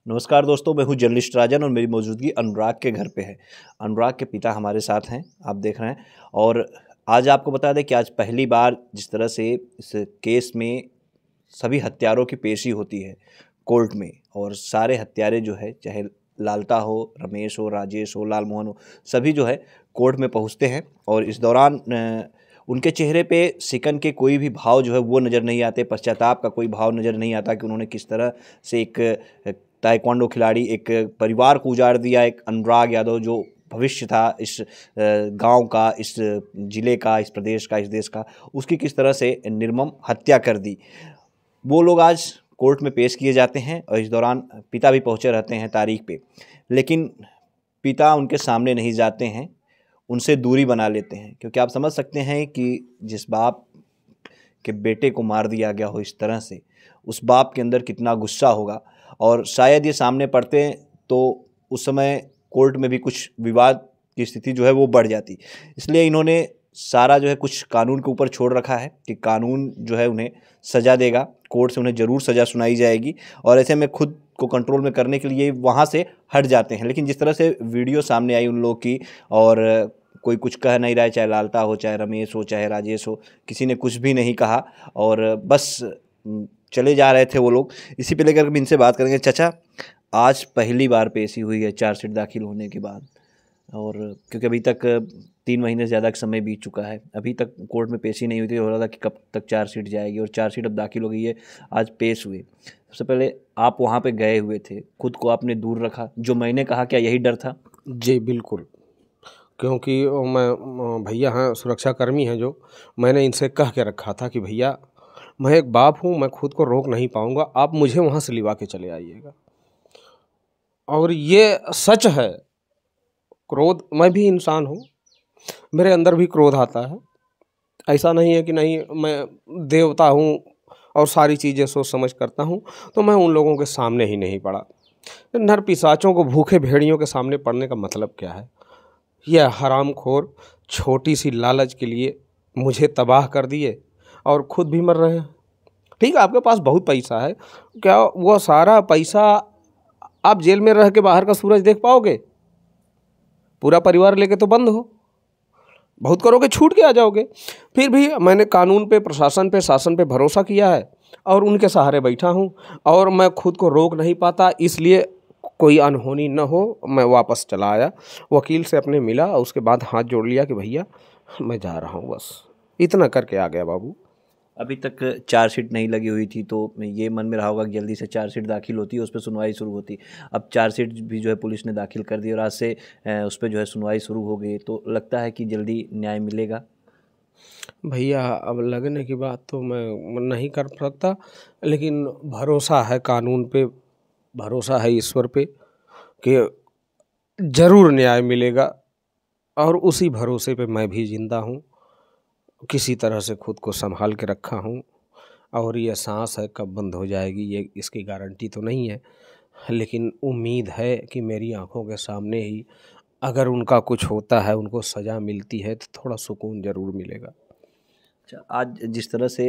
नमस्कार दोस्तों, मैं हूं जर्नलिस्ट राजन और मेरी मौजूदगी अनुराग के घर पे है। अनुराग के पिता हमारे साथ हैं, आप देख रहे हैं। और आज आपको बता दें कि आज पहली बार जिस तरह से इस केस में सभी हत्यारों की पेशी होती है कोर्ट में, और सारे हत्यारे जो है, चाहे लालता हो, रमेश हो, राजेश हो, लाल मोहन हो, सभी जो है कोर्ट में पहुंचते हैं। और इस दौरान उनके चेहरे पे सिकन के कोई भी भाव जो है वो नज़र नहीं आते, पश्चाताप का कोई भाव नज़र नहीं आता कि उन्होंने किस तरह से एक ताइक्वांडो खिलाड़ी, एक परिवार को उजाड़ दिया, एक अनुराग यादव जो भविष्य था इस गांव का, इस ज़िले का, इस प्रदेश का, इस देश का, उसकी किस तरह से निर्मम हत्या कर दी। वो लोग आज कोर्ट में पेश किए जाते हैं और इस दौरान पिता भी पहुंचे रहते हैं तारीख पे, लेकिन पिता उनके सामने नहीं जाते हैं, उनसे दूरी बना लेते हैं। क्योंकि आप समझ सकते हैं कि जिस बाप के बेटे को मार दिया गया हो इस तरह से, उस बाप के अंदर कितना गुस्सा होगा। और शायद ये सामने पड़ते तो उस समय कोर्ट में भी कुछ विवाद की स्थिति जो है वो बढ़ जाती। इसलिए इन्होंने सारा जो है कुछ कानून के ऊपर छोड़ रखा है कि कानून जो है उन्हें सज़ा देगा, कोर्ट से उन्हें ज़रूर सज़ा सुनाई जाएगी। और ऐसे में खुद को कंट्रोल में करने के लिए वहाँ से हट जाते हैं। लेकिन जिस तरह से वीडियो सामने आई उन लोग की, और कोई कुछ कह नहीं रहा है, चाहे लालता हो, चाहे रमेश हो, चाहे राजेश हो, किसी ने कुछ भी नहीं कहा और बस चले जा रहे थे वो लोग। इसी पे लेकर इनसे बात करेंगे। चाचा, आज पहली बार पेशी हुई है चार्जशीट दाखिल होने के बाद, और क्योंकि अभी तक 3 महीने से ज़्यादा का समय बीत चुका है, अभी तक कोर्ट में पेशी नहीं हुई थी। हो रहा था कि कब तक चार्जशीट जाएगी, और चार्जशीट अब दाखिल हो गई है, आज पेश हुई। सबसे पहले आप वहाँ पे गए हुए थे, खुद को आपने दूर रखा, जो मैंने कहा, क्या यही डर था? जी बिल्कुल, क्योंकि मैं भैया हैं, सुरक्षाकर्मी हैं, जो मैंने इनसे कह के रखा था कि भैया मैं एक बाप हूँ, मैं खुद को रोक नहीं पाऊँगा, आप मुझे वहाँ से लिवा के चले आइएगा। और ये सच है, क्रोध, मैं भी इंसान हूँ, मेरे अंदर भी क्रोध आता है। ऐसा नहीं है कि नहीं, मैं देवता हूँ और सारी चीज़ें सोच समझ करता हूँ, तो मैं उन लोगों के सामने ही नहीं पड़ा। नर पिशाचों को, भूखे भेड़ियों के सामने पड़ने का मतलब क्या है? यह हरामखोर छोटी सी लालच के लिए मुझे तबाह कर दिए और खुद भी मर रहे हैं। ठीक है, आपके पास बहुत पैसा है, क्या वो सारा पैसा आप जेल में रह के बाहर का सूरज देख पाओगे? पूरा परिवार लेके तो बंद हो, बहुत करोगे छूट के आ जाओगे। फिर भी मैंने कानून पे, प्रशासन पे, शासन पे भरोसा किया है और उनके सहारे बैठा हूँ, और मैं खुद को रोक नहीं पाता। इसलिए कोई अनहोनी न हो, मैं वापस चला आया, वकील से अपने मिला, उसके बाद हाथ जोड़ लिया कि भैया मैं जा रहा हूँ, बस इतना करके आ गया बाबू। अभी तक चार्जशीट नहीं लगी हुई थी, तो ये मन में रहा होगा कि जल्दी से चार्जशीट दाखिल होती है, उस पर सुनवाई शुरू होती। अब चार्जशीट भी जो है पुलिस ने दाखिल कर दी और आज से उस पर जो है सुनवाई शुरू हो गई, तो लगता है कि जल्दी न्याय मिलेगा। भैया अब लगने की बात तो मैं नहीं कर सकता, लेकिन भरोसा है कानून पे, भरोसा है ईश्वर पे कि ज़रूर न्याय मिलेगा। और उसी भरोसे पे मैं भी ज़िंदा हूँ, किसी तरह से खुद को संभाल के रखा हूँ। और ये सांस है कब बंद हो जाएगी ये इसकी गारंटी तो नहीं है, लेकिन उम्मीद है कि मेरी आंखों के सामने ही अगर उनका कुछ होता है, उनको सज़ा मिलती है, तो थोड़ा सुकून ज़रूर मिलेगा। अच्छा, आज जिस तरह से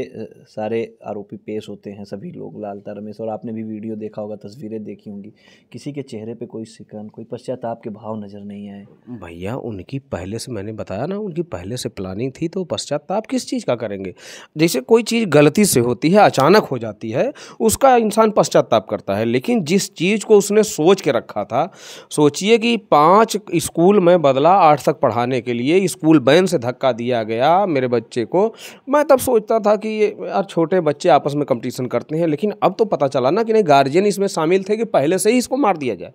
सारे आरोपी पेश होते हैं, सभी लोग, लालता, रमेश, और आपने भी वीडियो देखा होगा, तस्वीरें देखी होंगी, किसी के चेहरे पे कोई सिकन, कोई पश्चाताप के भाव नज़र नहीं आए। भैया उनकी पहले से, मैंने बताया ना, उनकी पहले से प्लानिंग थी, तो पश्चाताप किस चीज़ का करेंगे? जैसे कोई चीज़ गलती से होती है, अचानक हो जाती है, उसका इंसान पश्चाताप करता है। लेकिन जिस चीज़ को उसने सोच के रखा था, सोचिए कि 5 स्कूल में बदला 8 तक पढ़ाने के लिए, स्कूल वैन से धक्का दिया गया मेरे बच्चे को। मैं तब सोचता था कि ये यार छोटे बच्चे आपस में कंपटीशन करते हैं, लेकिन अब तो पता चला ना कि नहीं, गार्जियन इसमें शामिल थे कि पहले से ही इसको मार दिया जाए।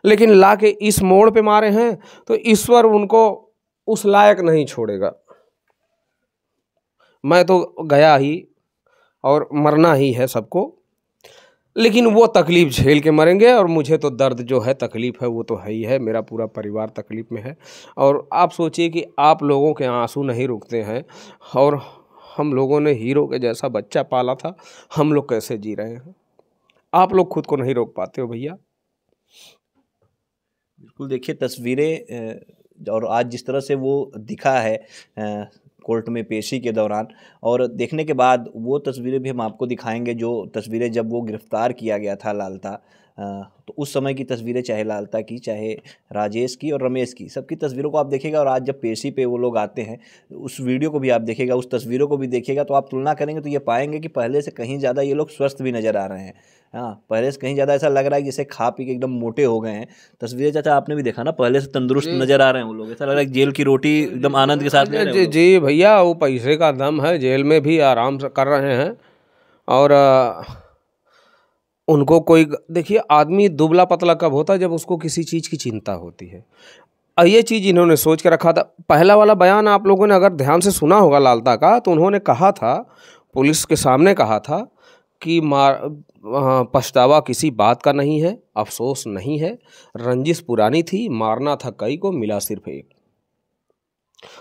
लेकिन ला के इस मोड़ पे मारे हैं, तो ईश्वर उनको उस लायक नहीं छोड़ेगा। मैं तो गया ही, और मरना ही है सबको, लेकिन वो तकलीफ झेल के मरेंगे। और मुझे तो दर्द जो है, तकलीफ है, वो तो है ही है, मेरा पूरा परिवार तकलीफ में है। और आप सोचिए कि आप लोगों के आंसू नहीं रुकते हैं, और हम लोगों ने हीरो के जैसा बच्चा पाला था, हम लोग कैसे जी रहे हैं? आप लोग खुद को नहीं रोक पाते हो भैया। बिल्कुल, देखिए तस्वीरें और आज जिस तरह से वो दिखा है कोर्ट में पेशी के दौरान, और देखने के बाद वो तस्वीरें भी हम आपको दिखाएंगे, जो तस्वीरें जब वो गिरफ्तार किया गया था लालता, तो उस समय की तस्वीरें, चाहे लालता की, चाहे राजेश की और रमेश की, सबकी तस्वीरों को आप देखिएगा, और आज जब पेशी पे वो लोग आते हैं उस वीडियो को भी आप देखिएगा, उस तस्वीरों को भी देखिएगा, तो आप तुलना करेंगे तो ये पाएंगे कि पहले से कहीं ज़्यादा ये लोग स्वस्थ भी नज़र आ रहे हैं। हाँ, पहले से कहीं ज़्यादा ऐसा लग रहा है जैसे खा पी के एकदम मोटे हो गए हैं। तस्वीरें चाचा आपने भी देखा ना, पहले से तंदुरुस्त जी नज़र आ रहे हैं वो लोग, ऐसा लग रहा है जेल की रोटी एकदम आनंद के साथ ले रहे हैं वो जी लोग। जी भैया, वो पैसे का दम है, जेल में भी आराम से कर रहे हैं। और उनको कोई, देखिए आदमी दुबला पतला कब होता है, जब उसको किसी चीज़ की चिंता होती है। ये चीज़ इन्होंने सोच के रखा था। पहला वाला बयान आप लोगों ने अगर ध्यान से सुना होगा लालता का, तो उन्होंने कहा था, पुलिस के सामने कहा था कि पछतावा किसी बात का नहीं है, अफसोस नहीं है, रंजिश पुरानी थी, मारना था कई को, मिला सिर्फ एक।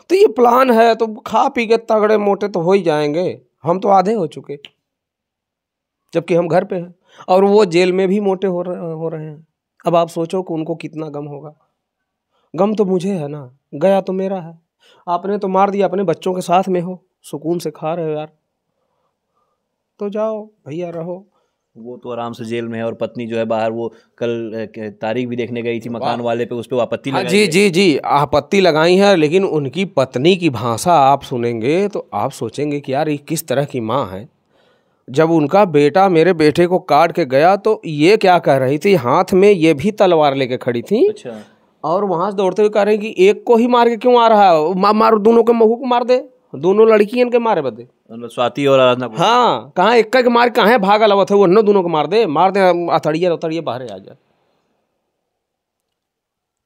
तो ये प्लान है, तो खा पी के तगड़े मोटे तो हो ही जाएंगे। हम तो आधे हो चुके, जबकि हम घर पे हैं, और वो जेल में भी मोटे हो रहे हैं। अब आप सोचो कि उनको कितना गम होगा। गम तो मुझे है ना, गया तो मेरा है। आपने तो मार दिया, अपने बच्चों के साथ में हो, सुकून से खा रहे हो यार, तो जाओ भैया रहो। वो तो आराम से जेल में है, और पत्नी जो है बाहर, वो कल तारीख भी देखने गई थी मकान वाले पे, उस पर आपत्ति हाँ लगाई जी है। जी जी, आपत्ति लगाई है, लेकिन उनकी पत्नी की भाषा आप सुनेंगे तो आप सोचेंगे कि यार ये किस तरह की माँ है। जब उनका बेटा मेरे बेटे को काट के गया तो ये क्या कह रही थी, हाथ में ये भी तलवार लेके खड़ी थी, अच्छा। और वहां से दौड़ते हुए कह रहे हैं कि एक को ही मार के क्यों आ रहा है, मार दोनों के महू को मार दे, दोनों लड़की इनके मारे बदे। मतलब स्वाति और आराधना को। हाँ, कहाँ एक के मार, कहाँ भागा लवत है, वो दोनों को मार दे, अथड़िए उतड़िए बाहर आ जाए।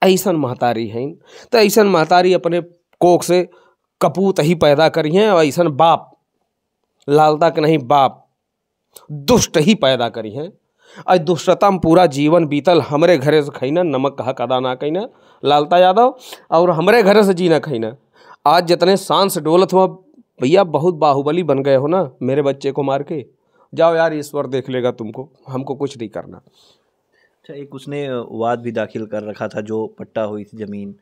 ऐसन महतारी है। तो ऐसन महतारी अपने कोख से कपूत ही पैदा करी हैं, और ऐसन बाप, लालता के नहीं बाप, दुष्ट ही पैदा करी हैं। आज दुष्टता में पूरा जीवन बीतल, हमरे घरे से खैना, नमक कहा कदा ना कहना लालता यादव, और हमरे घरे से जीना खैना। आज जितने शान से डोलत हुआ भैया, बहुत बाहुबली बन गए हो ना मेरे बच्चे को मार के। जाओ यार, ईश्वर देख लेगा तुमको, हमको कुछ नहीं करना। अच्छा, एक उसने वाद भी दाखिल कर रखा था, जो पट्टा हुई थी ज़मीन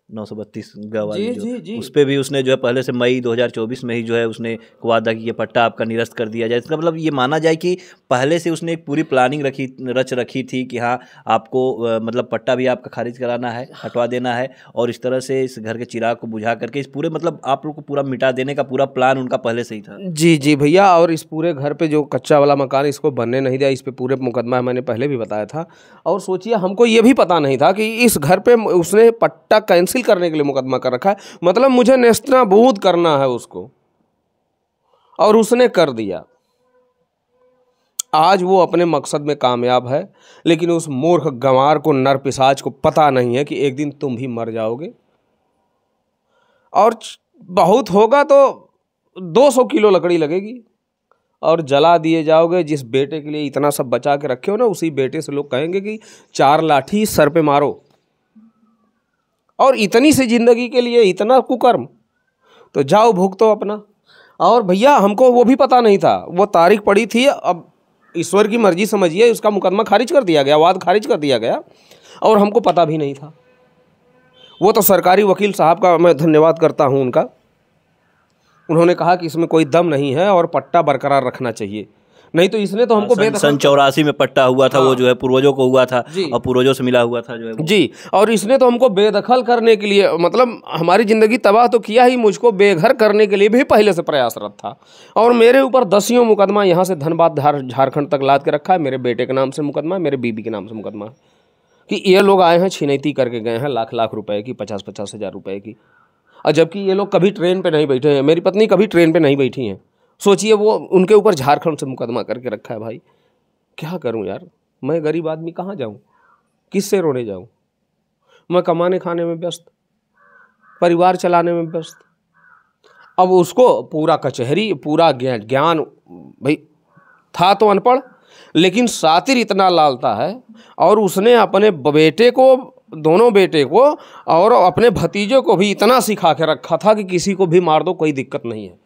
932 गज वाली, जी जो जी जी, उस पे भी उसने जो है पहले से मई 2024 में ही जो है उसने वादा की कि ये पट्टा आपका निरस्त कर दिया जाए। इसका मतलब ये माना जाए कि पहले से उसने एक पूरी प्लानिंग रच रखी थी कि हाँ, आपको मतलब पट्टा भी आपका खारिज कराना है, हटवा देना है, और इस तरह से इस घर के चिराग को बुझा करके इस पूरे, मतलब आप लोग को पूरा मिटा देने का पूरा प्लान उनका पहले से ही था। जी जी भैया। और इस पूरे घर पे जो कच्चा वाला मकान, इसको बनने नहीं दिया, इस पे पूरे मुकदमा है, मैंने पहले भी बताया था। और सोचिए, हमको ये भी पता नहीं था कि इस घर पे उसने पट्टा कैंसिल करने के लिए मुकदमा कर रखा है। मतलब मुझे नेस्तनाबूद करना है उसको, और उसने कर दिया। आज वो अपने मकसद में कामयाब है, लेकिन उस मूर्ख गंवार को, नर पिशाच को पता नहीं है कि एक दिन तुम भी मर जाओगे, और बहुत होगा तो 200 किलो लकड़ी लगेगी, और जला दिए जाओगे। जिस बेटे के लिए इतना सब बचा के रखे हो ना, उसी बेटे से लोग कहेंगे कि 4 लाठी सर पे मारो। और इतनी सी जिंदगी के लिए इतना कुकर्म, तो जाओ भुगतो अपना। और भैया हमको वो भी पता नहीं था, वो तारीख पड़ी थी, अब ईश्वर की मर्जी समझिए, उसका मुकदमा खारिज कर दिया गया, वाद खारिज कर दिया गया, और हमको पता भी नहीं था। वो तो सरकारी वकील साहब का मैं धन्यवाद करता हूँ उनका, उन्होंने कहा कि इसमें कोई दम नहीं है और पट्टा बरकरार रखना चाहिए, नहीं तो इसने तो हमको सन 84 में पट्टा हुआ था, वो जो है पूर्वजों को हुआ था, जी और पूर्वजों से मिला हुआ था जो है वो। जी, और इसने तो हमको बेदखल करने के लिए, मतलब हमारी ज़िंदगी तबाह तो किया ही, मुझको बेघर करने के लिए भी पहले से प्रयासरत था। और मेरे ऊपर 10 मुकदमा यहाँ से धनबाद झारखंड तक लाद के रखा है। मेरे बेटे के नाम से मुकदमा है, मेरे बीबी के नाम से मुकदमा है, कि ये लोग आए हैं, छिनैती करके गए हैं, लाख लाख रुपए की, 50-50 हज़ार रुपए की, और जबकि ये लोग कभी ट्रेन पे नहीं बैठे हैं, मेरी पत्नी कभी ट्रेन पे नहीं बैठी हैं। सोचिए, वो उनके ऊपर झारखंड से मुकदमा करके रखा है। भाई क्या करूं यार, मैं गरीब आदमी कहाँ जाऊं, किससे रोने जाऊं? मैं कमाने खाने में व्यस्त, परिवार चलाने में व्यस्त। अब उसको पूरा कचहरी, पूरा ज्ञान भाई था तो अनपढ़, लेकिन शातिर इतना लालता है। और उसने अपने बेटे को, दोनों बेटे को और अपने भतीजे को भी इतना सिखा के रखा था कि किसी को भी मार दो, कोई दिक्कत नहीं है।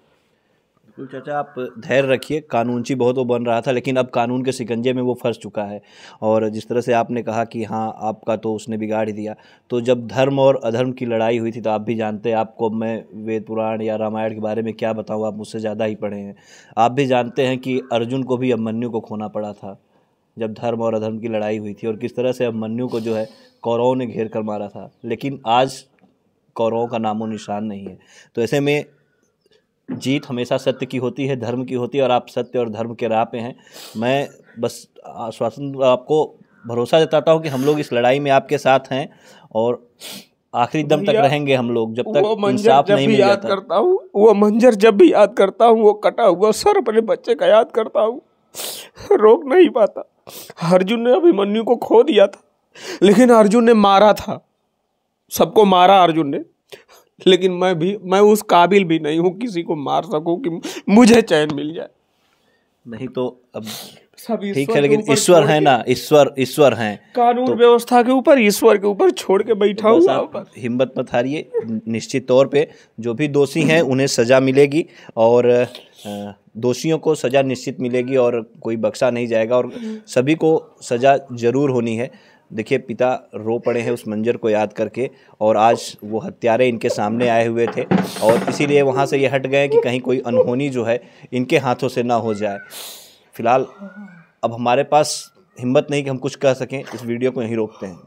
तो चाचा आप धैर्य रखिए, कानूनची बहुत वो बन रहा था, लेकिन अब कानून के शिकंजे में वो फंस चुका है। और जिस तरह से आपने कहा कि हाँ, आपका तो उसने बिगाड़ ही दिया, तो जब धर्म और अधर्म की लड़ाई हुई थी, तो आप भी जानते हैं, आपको मैं वेद पुराण या रामायण के बारे में क्या बताऊँ, आप मुझसे ज़्यादा ही पढ़े हैं। आप भी जानते हैं कि अर्जुन को भी अभिमन्यु को खोना पड़ा था, जब धर्म और अधर्म की लड़ाई हुई थी और किस तरह से अभिमन्यु को जो है कौरवों ने घेर कर मारा था, लेकिन आज कौरवों का नामो निशान नहीं है। तो ऐसे में जीत हमेशा सत्य की होती है, धर्म की होती है, और आप सत्य और धर्म के राह पे हैं। मैं बस आश्वासन आपको भरोसा जताता हूँ कि हम लोग इस लड़ाई में आपके साथ हैं और आखिरी दम तक रहेंगे हम लोग, जब तक इंसाफ नहीं मिल जाता। करता हूँ वो मंजर, जब भी याद करता हूँ वो कटा हुआ सर अपने बच्चे का याद करता हूँ, रोक नहीं पाता। अर्जुन ने अभिमन्यु को खो दिया था, लेकिन अर्जुन ने मारा था, सबको मारा अर्जुन ने, लेकिन मैं उस काबिल भी नहीं हूँ किसी को मार सकूं कि मुझे चैन मिल जाए। नहीं तो अब सब ठीक है, लेकिन ईश्वर है ना, ईश्वर हैं, कानून व्यवस्था के ऊपर, ईश्वर के ऊपर छोड़ के बैठा हूँ। आप हिम्मत मत हारिए, निश्चित तौर पे जो भी दोषी हैं उन्हें सज़ा मिलेगी और दोषियों को सज़ा निश्चित मिलेगी और कोई बख्शा नहीं जाएगा और सभी को सज़ा ज़रूर होनी है। देखिए, पिता रो पड़े हैं उस मंजर को याद करके, और आज वो हत्यारे इनके सामने आए हुए थे और इसीलिए वहाँ से ये हट गए कि कहीं कोई अनहोनी जो है इनके हाथों से ना हो जाए। फिलहाल अब हमारे पास हिम्मत नहीं कि हम कुछ कह सकें, इस वीडियो को यहीं रोकते हैं।